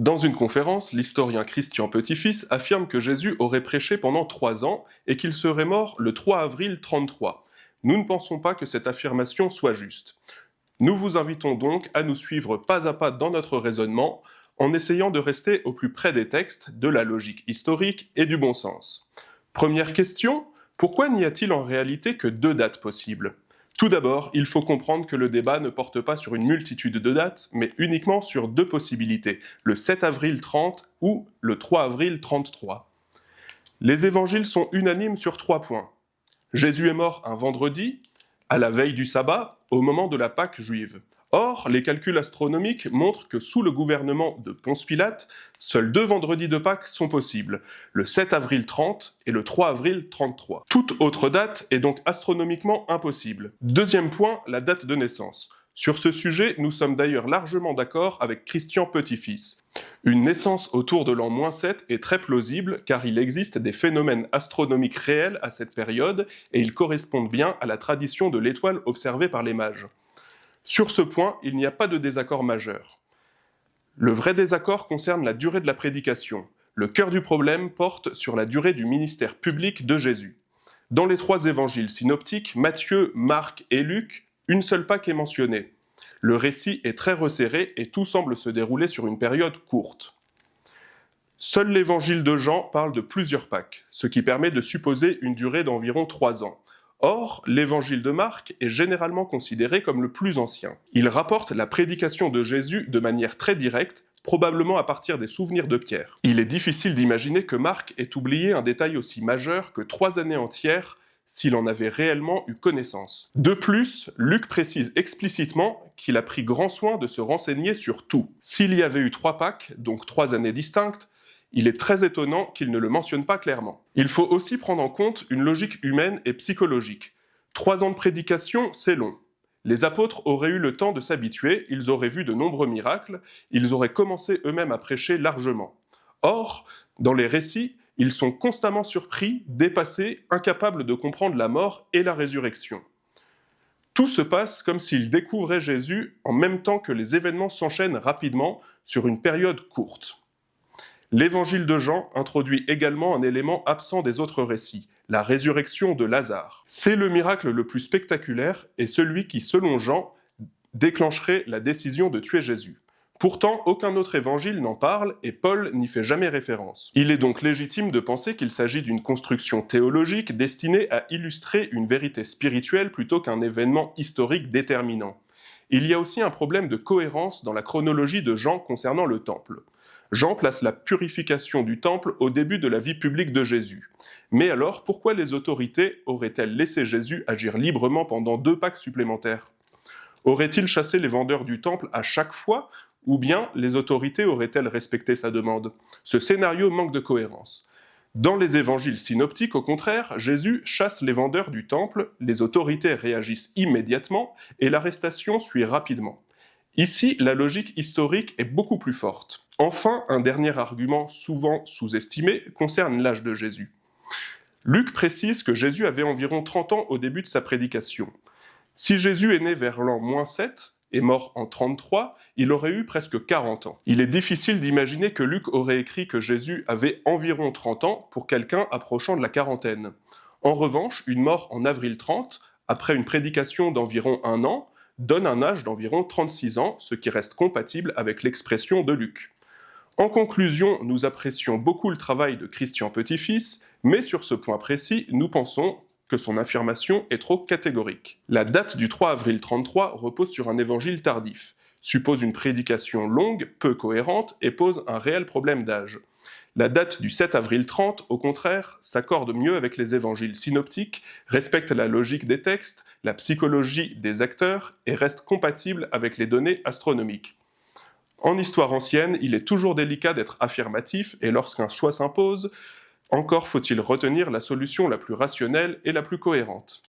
Dans une conférence, l'historien Christian Petit-Fils affirme que Jésus aurait prêché pendant 3 ans et qu'il serait mort le 3 avril 33. Nous ne pensons pas que cette affirmation soit juste. Nous vous invitons donc à nous suivre pas à pas dans notre raisonnement en essayant de rester au plus près des textes, de la logique historique et du bon sens. Première question, pourquoi n'y a-t-il en réalité que 2 dates possibles ? Tout d'abord, il faut comprendre que le débat ne porte pas sur une multitude de dates, mais uniquement sur 2 possibilités, le 7 avril 30 ou le 3 avril 33. Les évangiles sont unanimes sur 3 points. Jésus est mort un vendredi, à la veille du sabbat, au moment de la Pâque juive. Or, les calculs astronomiques montrent que sous le gouvernement de Ponce Pilate, seuls 2 vendredis de Pâques sont possibles, le 7 avril 30 et le 3 avril 33. Toute autre date est donc astronomiquement impossible. Deuxième point, la date de naissance. Sur ce sujet, nous sommes d'ailleurs largement d'accord avec Christian Petit-Fils. Une naissance autour de l'an -7 est très plausible car il existe des phénomènes astronomiques réels à cette période et ils correspondent bien à la tradition de l'étoile observée par les mages. Sur ce point, il n'y a pas de désaccord majeur. Le vrai désaccord concerne la durée de la prédication. Le cœur du problème porte sur la durée du ministère public de Jésus. Dans les 3 évangiles synoptiques, Matthieu, Marc et Luc, une seule Pâque est mentionnée. Le récit est très resserré et tout semble se dérouler sur une période courte. Seul l'évangile de Jean parle de plusieurs Pâques, ce qui permet de supposer une durée d'environ 3 ans. Or, l'évangile de Marc est généralement considéré comme le plus ancien. Il rapporte la prédication de Jésus de manière très directe, probablement à partir des souvenirs de Pierre. Il est difficile d'imaginer que Marc ait oublié un détail aussi majeur que 3 années entières s'il en avait réellement eu connaissance. De plus, Luc précise explicitement qu'il a pris grand soin de se renseigner sur tout. S'il y avait eu 3 Pâques, donc 3 années distinctes, il est très étonnant qu'il ne le mentionne pas clairement. Il faut aussi prendre en compte une logique humaine et psychologique. 3 ans de prédication, c'est long. Les apôtres auraient eu le temps de s'habituer, ils auraient vu de nombreux miracles, ils auraient commencé eux-mêmes à prêcher largement. Or, dans les récits, ils sont constamment surpris, dépassés, incapables de comprendre la mort et la résurrection. Tout se passe comme s'ils découvraient Jésus en même temps que les événements s'enchaînent rapidement sur une période courte. L'évangile de Jean introduit également un élément absent des autres récits, la résurrection de Lazare. C'est le miracle le plus spectaculaire et celui qui, selon Jean, déclencherait la décision de tuer Jésus. Pourtant, aucun autre évangile n'en parle et Paul n'y fait jamais référence. Il est donc légitime de penser qu'il s'agit d'une construction théologique destinée à illustrer une vérité spirituelle plutôt qu'un événement historique déterminant. Il y a aussi un problème de cohérence dans la chronologie de Jean concernant le temple. Jean place la purification du temple au début de la vie publique de Jésus. Mais alors, pourquoi les autorités auraient-elles laissé Jésus agir librement pendant 2 Pâques supplémentaires ? Aurait-il chassé les vendeurs du temple à chaque fois, ou bien les autorités auraient-elles respecté sa demande ? Ce scénario manque de cohérence. Dans les évangiles synoptiques, au contraire, Jésus chasse les vendeurs du temple, les autorités réagissent immédiatement et l'arrestation suit rapidement. Ici, la logique historique est beaucoup plus forte. Enfin, un dernier argument souvent sous-estimé concerne l'âge de Jésus. Luc précise que Jésus avait environ 30 ans au début de sa prédication. Si Jésus est né vers l'an -7 et mort en 33, il aurait eu presque 40 ans. Il est difficile d'imaginer que Luc aurait écrit que Jésus avait environ 30 ans pour quelqu'un approchant de la quarantaine. En revanche, une mort en avril 30, après une prédication d'environ 1 an, donne un âge d'environ 36 ans, ce qui reste compatible avec l'expression de Luc. En conclusion, nous apprécions beaucoup le travail de Christian Petit-Fils, mais sur ce point précis, nous pensons que son affirmation est trop catégorique. La date du 3 avril 33 repose sur un évangile tardif, suppose une prédication longue, peu cohérente, et pose un réel problème d'âge. La date du 7 avril 30, au contraire, s'accorde mieux avec les évangiles synoptiques, respecte la logique des textes, la psychologie des acteurs et reste compatible avec les données astronomiques. En histoire ancienne, il est toujours délicat d'être affirmatif et lorsqu'un choix s'impose, encore faut-il retenir la solution la plus rationnelle et la plus cohérente.